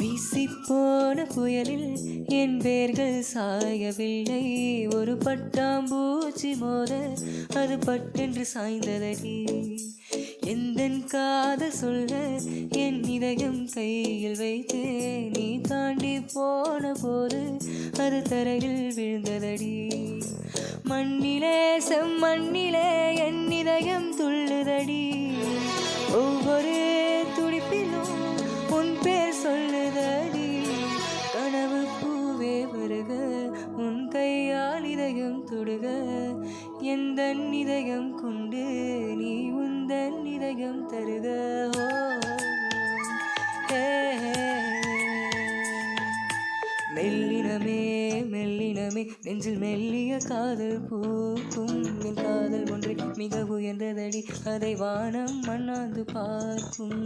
வீசிப்போன புயலில் என் வேர்கள் சாயவில்லை. ஒரு பட்டாம்பூச்சி மோத அது பட்டென்று சாய்ந்ததடி. எந்தன் காதல் சொல்ல என் இதயம் கையில் வைத்து நீ தாண்டி போன போது அது தரையில் விழுந்ததடி. மண்ணிலே செம்மண்ணிலே என் இதயம் துள்ளுதடி. ஒவ்வொரு துடிப்பிலும் உன் பேர் சொல்லுதடி. கனவு பூவே வருக, உன் கையால் இதயம் தொடுக. எந்தன் இதயம் கொண்டு நீ உந்தன் இதயம் தருக. மெல்லினமே மெல்லினமே நெஞ்சில் மெல்லிய காதல் பூக்கும். என் காதல் ஒன்றை மிக உயர்ந்ததடி, அதை வானம் மண்ணாந்து பார்க்கும்.